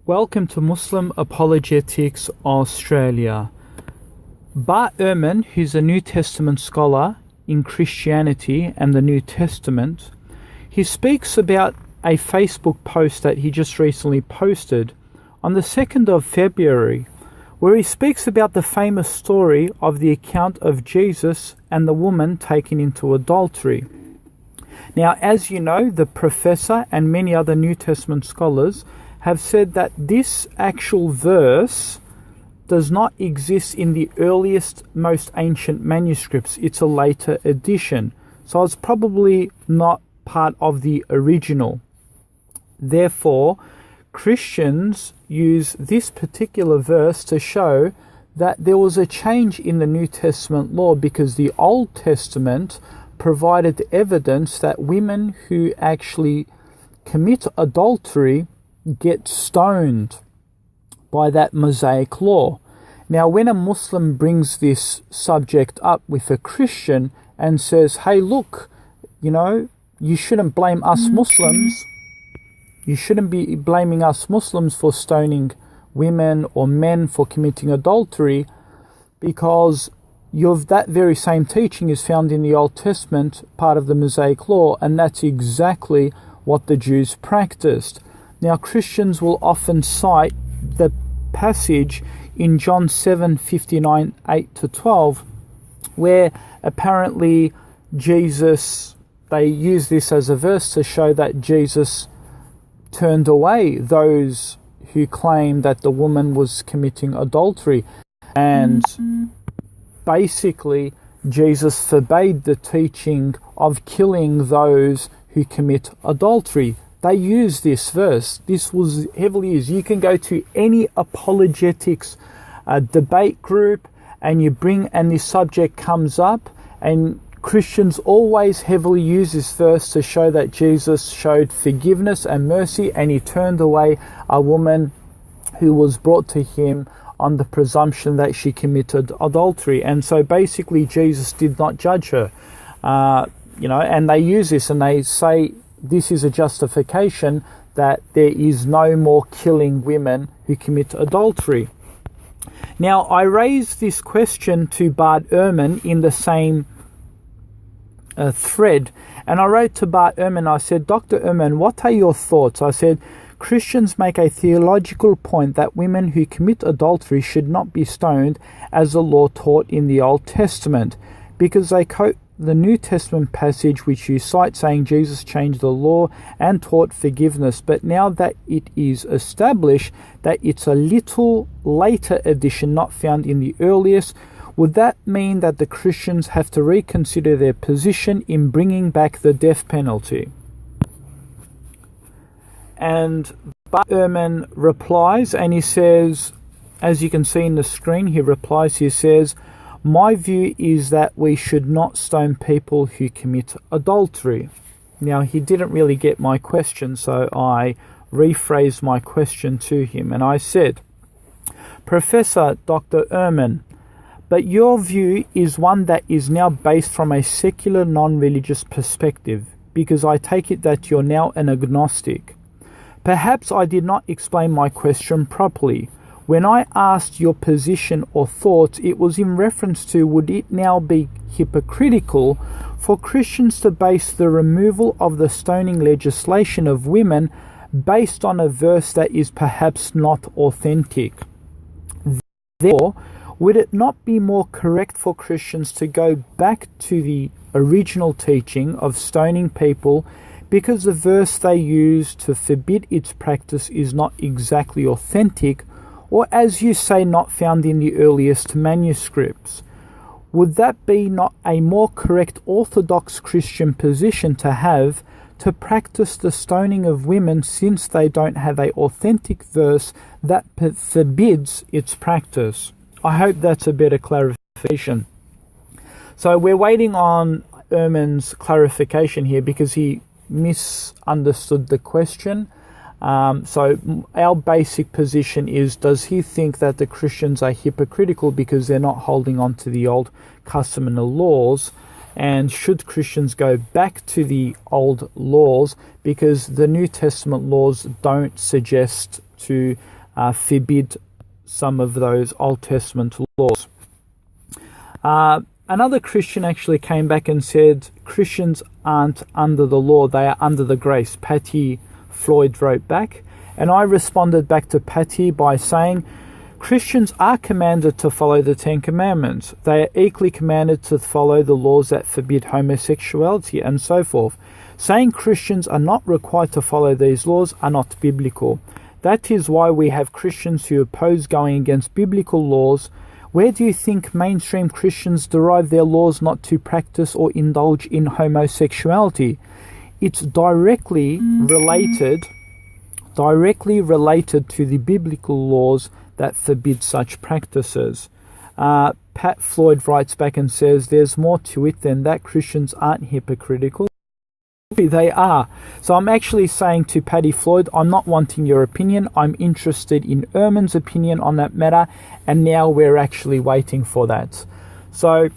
Welcome to Muslim Apologetics Australia. Bart Ehrman, who's a New Testament scholar in Christianity and the New Testament, he speaks about a Facebook post that he just recently posted on the 2nd of February, where he speaks about the famous story of the account of Jesus and the woman taken into adultery. Now, as you know, the professor and many other New Testament scholars have said that this actual verse does not exist in the earliest, most ancient manuscripts. It's a later edition. So it's probably not part of the original. Therefore, Christians use this particular verse to show that there was a change in the New Testament law, because the Old Testament provided evidence that women who actually commit adultery get stoned by that Mosaic law. Now, when a Muslim brings this subject up with a Christian and says, hey, look, you shouldn't blame us Muslims. You shouldn't be blaming us Muslims for stoning women or men for committing adultery, because that very same teaching is found in the Old Testament, part of the Mosaic law, and that's exactly what the Jews practiced. Now, Christians will often cite the passage in John 7:59, 8-12, where apparently they use this as a verse to show that Jesus turned away those who claimed that the woman was committing adultery. And basically, Jesus forbade the teaching of killing those who commit adultery. They use this verse. This was heavily used. You can go to any apologetics debate group and this subject comes up, and Christians always heavily use this verse to show that Jesus showed forgiveness and mercy, and he turned away a woman who was brought to him on the presumption that she committed adultery. And so basically Jesus did not judge her. And they use this and they say this is a justification that there is no more killing women who commit adultery. Now, I raised this question to Bart Ehrman in the same thread, and I wrote to Bart Ehrman. I said, Dr. Ehrman, what are your thoughts? I said, Christians make a theological point that women who commit adultery should not be stoned as the law taught in the Old Testament, because they quote the New Testament passage which you cite saying Jesus changed the law and taught forgiveness. But now that it is established that it's a little later edition not found in the earliest, would that mean that the Christians have to reconsider their position in bringing back the death penalty? And Bart Ehrman replies, and he says, as you can see in the screen, he says, my view is that we should not stone people who commit adultery. Now, he didn't really get my question, so I rephrased my question to him, and I said, Professor Dr. Ehrman, but your view is one that is now based from a secular, non-religious perspective, because I take it that you're now an agnostic. Perhaps I did not explain my question properly. When I asked your position or thoughts, it was in reference to would it now be hypocritical for Christians to base the removal of the stoning legislation of women based on a verse that is perhaps not authentic. Therefore, would it not be more correct for Christians to go back to the original teaching of stoning people, because the verse they use to forbid its practice is not exactly authentic, or as you say, not found in the earliest manuscripts? Would that be not a more correct Orthodox Christian position to have, to practice the stoning of women, since they don't have an authentic verse that forbids its practice? I hope that's a better clarification. So we're waiting on Ehrman's clarification here, because he misunderstood the question. So our basic position is, does he think that the Christians are hypocritical because they're not holding on to the old custom and the laws? And should Christians go back to the old laws, because the New Testament laws don't suggest to forbid some of those Old Testament laws. Another Christian actually came back and said Christians aren't under the law, they are under the grace. Patty Floyd wrote back, and I responded back to Patty by saying Christians are commanded to follow the Ten Commandments. They are equally commanded to follow the laws that forbid homosexuality and so forth. Saying Christians are not required to follow these laws are not biblical. That is why we have Christians who oppose going against biblical laws. Where do you think mainstream Christians derive their laws not to practice or indulge in homosexuality? It's directly related to the biblical laws that forbid such practices. Pat Floyd writes back and says, there's more to it than that. Christians aren't hypocritical. They are. So I'm actually saying to Patty Floyd, I'm not wanting your opinion. I'm interested in Ehrman's opinion on that matter. And now we're actually waiting for that. So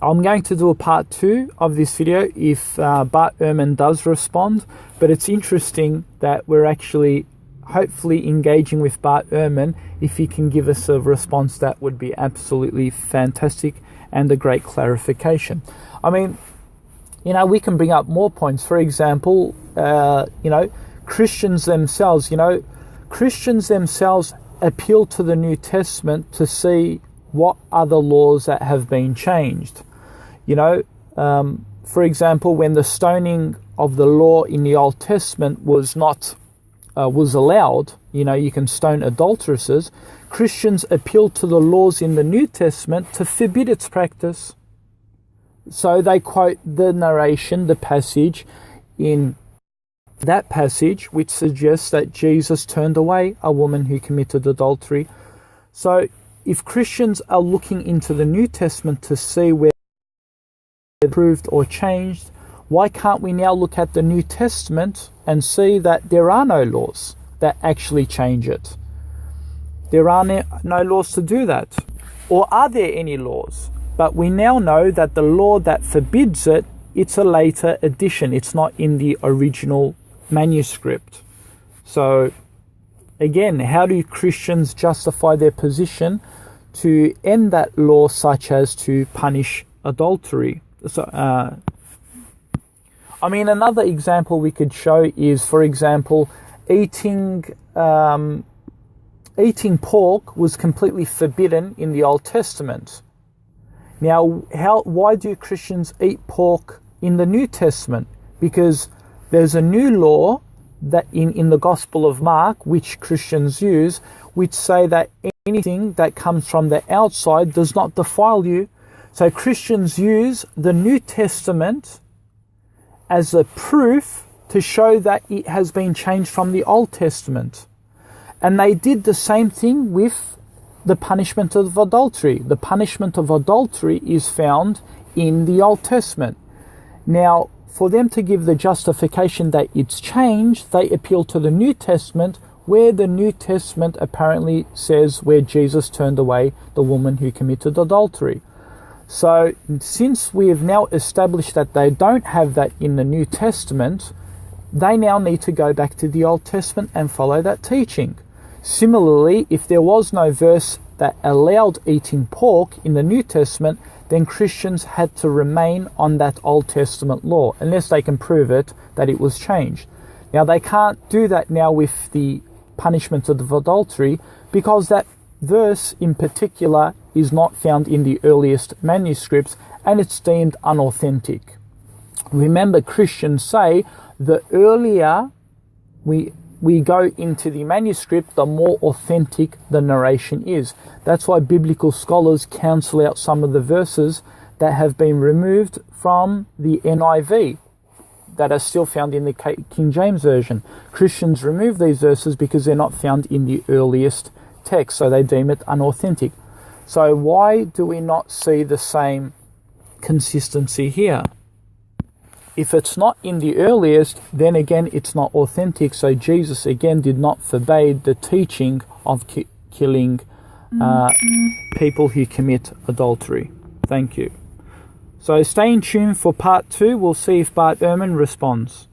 I'm going to do a part 2 of this video if Bart Ehrman does respond. But it's interesting that we're actually hopefully engaging with Bart Ehrman. If he can give us a response, that would be absolutely fantastic and a great clarification. I mean, we can bring up more points. For example, Christians themselves appeal to the New Testament to see what other laws that have been changed. For example, when the stoning of the law in the Old Testament was allowed, you can stone adulteresses, Christians appealed to the laws in the New Testament to forbid its practice. So they quote the narration, the passage in that passage, which suggests that Jesus turned away a woman who committed adultery. So if Christians are looking into the New Testament to see where it's improved or changed, why can't we now look at the New Testament and see that there are no laws that actually change it? There are no laws to do that. Or are there any laws? But we now know that the law that forbids it, it's a later addition. It's not in the original manuscript. So again, how do Christians justify their position to end that law, such as to punish adultery? So, another example we could show is, for example, eating pork was completely forbidden in the Old Testament. Now, why do Christians eat pork in the New Testament? Because there's a new law that in the Gospel of Mark, which Christians use, which say that anything that comes from the outside does not defile you. So Christians use the New Testament as a proof to show that it has been changed from the Old Testament. And they did the same thing with the punishment of adultery. The punishment of adultery is found in the Old Testament. Now, for them to give the justification that it's changed, they appeal to the New Testament, where the New Testament apparently says where Jesus turned away the woman who committed adultery. So, since we have now established that they don't have that in the New Testament, they now need to go back to the Old Testament and follow that teaching. Similarly, if there was no verse that allowed eating pork in the New Testament, then Christians had to remain on that Old Testament law, unless they can prove it that it was changed. Now, they can't do that now with the punishment of adultery, because that verse in particular is not found in the earliest manuscripts, and it's deemed unauthentic. Remember, Christians say the earlier we go into the manuscript, the more authentic the narration is. That's why biblical scholars cancel out some of the verses that have been removed from the NIV that are still found in the King James Version. Christians remove these verses because they're not found in the earliest text, so they deem it unauthentic. So why do we not see the same consistency here? If it's not in the earliest, then again it's not authentic. So Jesus again did not forbade the teaching of killing people who commit adultery. Thank you. So stay in tune for part 2. We'll see if Bart Ehrman responds.